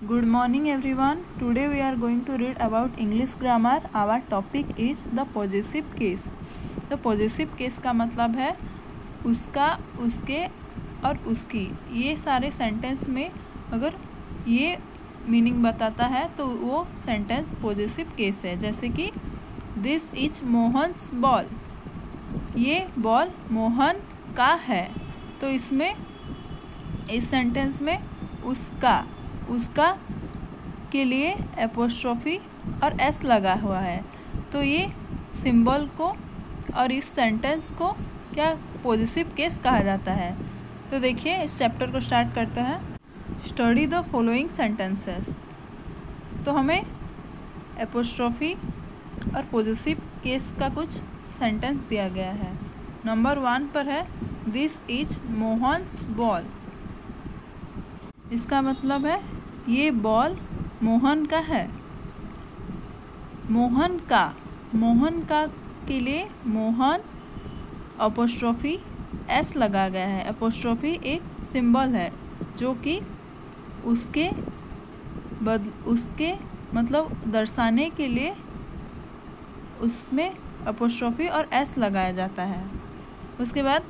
Good morning everyone. Today we are going to read about English grammar. Our topic is the possessive case. तो possessive case का मतलब है उसका, उसके और उसकी। ये सारे सेंटेंस में अगर ये मीनिंग बताता है तो वो सेंटेंस possessive case है। जैसे कि दिस इज मोहन्स बॉल, ये बॉल मोहन का है। तो इसमें इस सेंटेंस में उसका के लिए एपोस्ट्रोफी और एस लगा हुआ है। तो ये सिंबल को और इस सेंटेंस को क्या पॉजिटिव केस कहा जाता है। तो देखिए इस चैप्टर को स्टार्ट करते हैं। Study the following sentences. तो हमें एपोस्ट्रोफी और पॉजिटिव केस का कुछ सेंटेंस दिया गया है। नंबर 1 पर है दिस इज मोहन्स बॉल। इसका मतलब है ये बॉल मोहन का है। मोहन का के लिए मोहन अपोस्ट्रोफी एस लगा गया है। अपोस्ट्रोफी एक सिंबल है जो कि उसके मतलब दर्शाने के लिए उसमें अपोस्ट्रोफी और एस लगाया जाता है। उसके बाद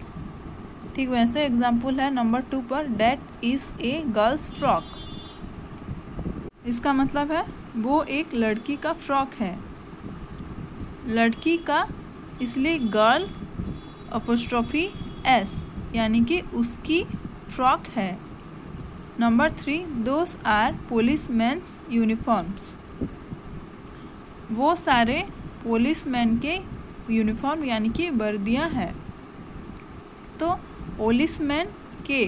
ठीक वैसे एग्जाम्पल है नंबर 2 पर that is a girls frock. इसका मतलब है वो एक लड़की का फ्रॉक है। लड़की का इसलिए गर्ल अपोस्ट्रोफी एस यानी कि उसकी फ्रॉक है। Number 3 those are policeman's uniforms. वो सारे पुलिसमैन के यूनिफॉर्म यानी कि वर्दियाँ हैं। तो पुलिसमैन के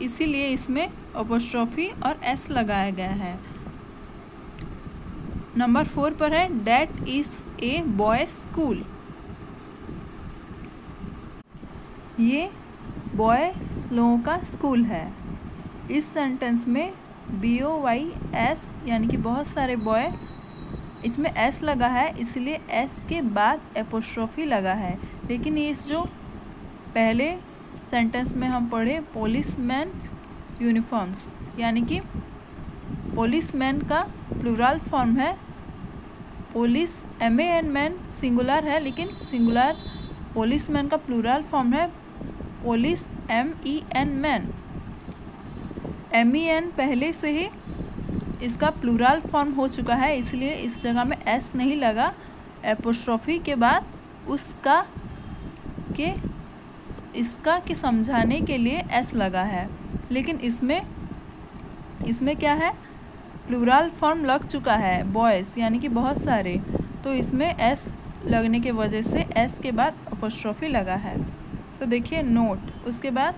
इसीलिए इसमें अपोस्ट्रोफी और एस लगाया गया है। नंबर 4 पर है that is a boys school. ये बॉय लोगों का स्कूल है। इस सेंटेंस में BOYS यानी कि बहुत सारे बॉय, इसमें एस लगा है इसलिए एस के बाद एपोस्ट्रोफी लगा है। लेकिन ये जो पहले सेंटेंस में हम पढ़े पुलिसमैन यूनिफॉर्म्स यानी कि पुलिसमैन का प्लूरल फॉर्म है। पुलिस MAN मैन सिंगुलर है, लेकिन सिंगुलर पुलिसमैन का प्लूरल फॉर्म है पुलिस MEN मैन। MEN पहले से ही इसका प्लूरल फॉर्म हो चुका है इसलिए इस जगह में एस नहीं लगा। एपोस्ट्रोफी के बाद इसका के समझाने के लिए एस लगा है। लेकिन इसमें क्या है, प्लूरल फॉर्म लग चुका है बॉयज़ यानी कि बहुत सारे। तो इसमें एस लगने के वजह से एस के बाद अपोस्ट्रोफी लगा है। तो देखिए नोट, उसके बाद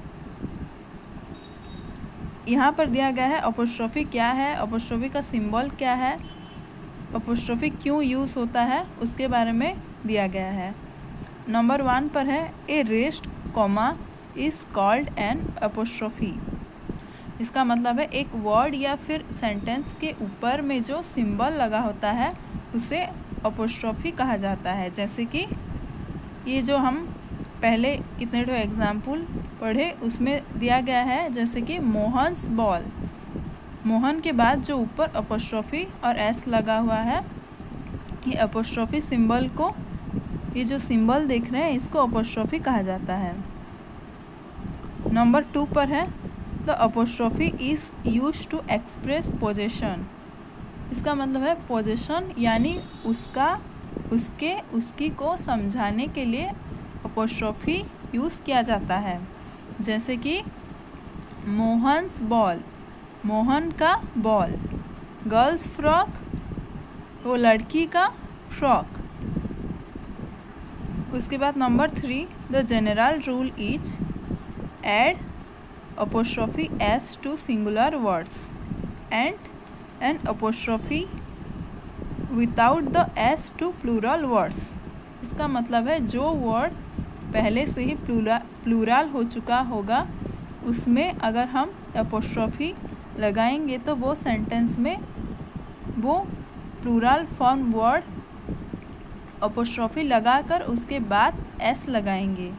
यहाँ पर दिया गया है अपोस्ट्रोफी क्या है, अपोस्ट्रोफी का सिंबल क्या है, अपोस्ट्रोफी क्यों यूज़ होता है उसके बारे में दिया गया है। नंबर 1 पर है a rest comma is called an apostrophe. इसका मतलब है एक वर्ड या फिर सेंटेंस के ऊपर में जो सिंबल लगा होता है उसे अपोस्ट्रोफी कहा जाता है। जैसे कि ये जो हम पहले कितने ठो एग्जाम्पल पढ़े उसमें दिया गया है। जैसे कि मोहन्स बॉल, मोहन के बाद जो ऊपर अपोस्ट्रोफी और एस लगा हुआ है, ये अपोस्ट्रोफी सिंबल को, ये जो सिंबल देख रहे हैं इसको अपोस्ट्रोफी कहा जाता है। नंबर 2 पर है the apostrophe is used to express possession. इसका मतलब है पोजेशन यानी उसका, उसके, उसकी को समझाने के लिए अपोस्ट्रोफी यूज़ किया जाता है। जैसे कि मोहन्स बॉल, मोहन का बॉल। गर्ल्स फ्रॉक, वो लड़की का फ्रॉक। उसके बाद number 3 the general rule is add apostrophe s to singular words and an apostrophe without the s to plural words। इसका मतलब है जो वर्ड पहले से ही प्लूरल हो चुका होगा उसमें अगर हम apostrophe लगाएंगे तो वो सेंटेंस में वो प्लूरल फॉर्म वर्ड apostrophe लगाकर उसके बाद s लगाएंगे।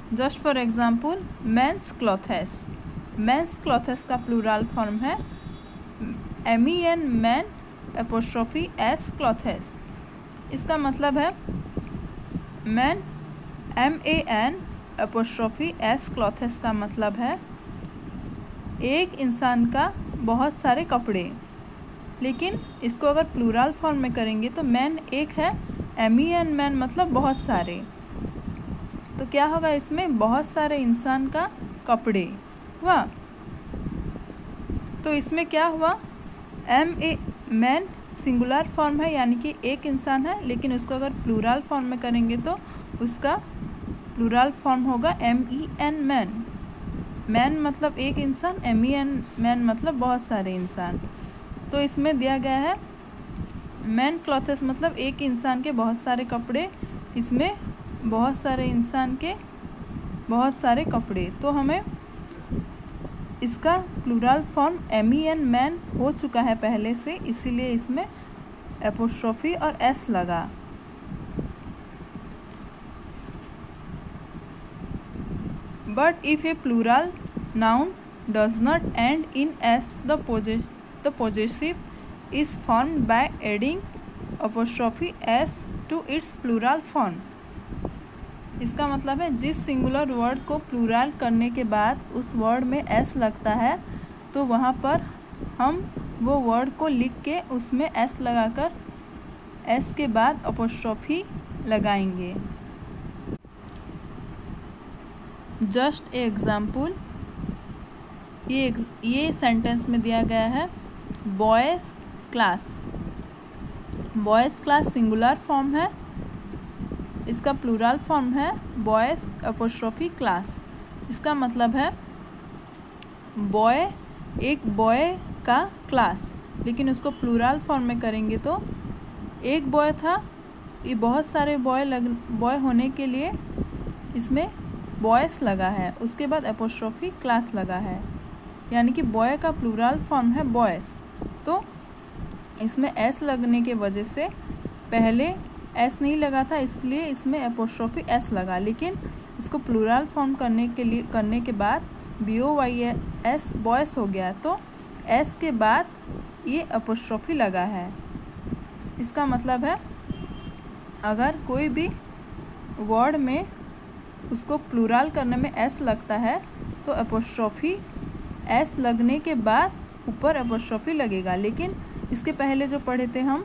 Just for example men's clothes, men's clothes का प्लूरल फॉर्म है MEN man apostrophe S clothes. इसका मतलब है man MAN apostrophe S clothes का मतलब है एक इंसान का बहुत सारे कपड़े। लेकिन इसको अगर प्लूरल फॉर्म में करेंगे तो मैन एक है, MEN मैन मतलब बहुत सारे, तो क्या होगा इसमें बहुत सारे इंसान का कपड़े हुआ। तो इसमें क्या हुआ, मैन सिंगुलर फॉर्म है यानी कि एक इंसान है, लेकिन उसको अगर प्लूरल फॉर्म में करेंगे तो उसका प्लूरल फॉर्म होगा MEN मैन। मैन मतलब एक इंसान, MEN मैन मतलब बहुत सारे इंसान। तो इसमें दिया गया है मैन क्लॉथेस मतलब एक इंसान के बहुत सारे कपड़े, इसमें बहुत सारे इंसान के बहुत सारे कपड़े। तो हमें इसका प्लूरल फॉर्म MEN मैन हो चुका है पहले से, इसीलिए इसमें एपोस्ट्रोफी और S लगा। But if a plural noun does not end in S, the possessive is formed by adding apostrophe S to its plural form। इसका मतलब है जिस सिंगुलर वर्ड को प्लूरल करने के बाद उस वर्ड में S लगता है तो वहाँ पर हम वो वर्ड को लिख के उसमें S लगाकर S के बाद अपोस्ट्रोफी लगाएंगे। जस्ट ए एग्जाम्पल, ये सेंटेंस में दिया गया है boys class. Boys class singular form है, इसका प्लूरल फॉर्म है बॉयज़ एपोस्ट्रोफी क्लास। इसका मतलब है बॉय, एक बॉय का क्लास, लेकिन उसको प्लूरल फॉर्म में करेंगे तो एक बॉय था, ये बहुत सारे बॉय होने के लिए इसमें बॉयज़ लगा है, उसके बाद एपोस्ट्रोफी क्लास लगा है, यानी कि बॉय का प्लूरल फॉर्म है बॉयज़। तो इसमें S लगने के वजह से पहले S नहीं लगा था, इसलिए इसमें एपोस्ट्रोफी S लगा, लेकिन इसको प्लूरल फॉर्म करने के बाद BOYS बॉयस हो गया, तो S के बाद ये एपोस्ट्रोफी लगा है। इसका मतलब है अगर कोई भी वर्ड में उसको प्लूरल करने में S लगता है तो एपोस्ट्रोफी S लगने के बाद ऊपर एपोस्ट्रोफी लगेगा। लेकिन इसके पहले जो पढ़े थे हम,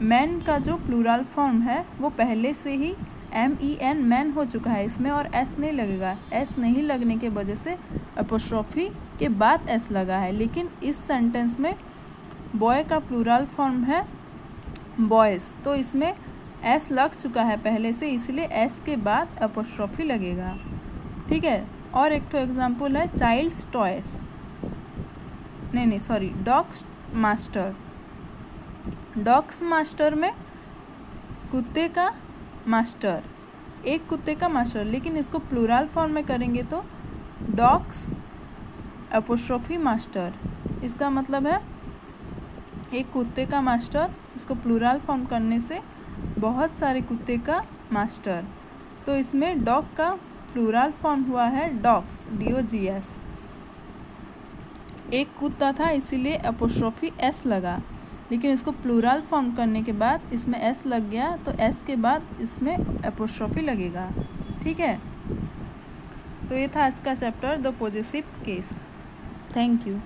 मैन का जो प्लूरल फॉर्म है वो पहले से ही MEN मैन हो चुका है इसमें, और S नहीं लगेगा। S नहीं लगने के वजह से एपोस्ट्रोफी के बाद S लगा है। लेकिन इस सेंटेंस में बॉय का प्लूरल फॉर्म है बॉयज़, तो इसमें S लग चुका है पहले से, इसलिए S के बाद एपोस्ट्रोफी लगेगा। ठीक है। और एक तो एग्जाम्पल है child's toys, dog's master. Dog's master में कुत्ते का मास्टर, एक कुत्ते का मास्टर, लेकिन इसको प्लूरल फॉर्म में करेंगे तो डॉग्स एपोस्ट्रोफी मास्टर। इसका मतलब है एक कुत्ते का मास्टर, इसको प्लूरल फॉर्म करने से बहुत सारे कुत्ते का मास्टर। तो इसमें डॉग का प्लूरल फॉर्म हुआ है डॉग्स, DOGS। एक कुत्ता था इसीलिए एपोस्ट्रोफी S लगा, लेकिन इसको प्लूरल फॉर्म करने के बाद इसमें S लग गया, तो S के बाद इसमें एपोस्ट्रोफी लगेगा। ठीक है। तो ये था आज का chapter the possessive case. Thank you.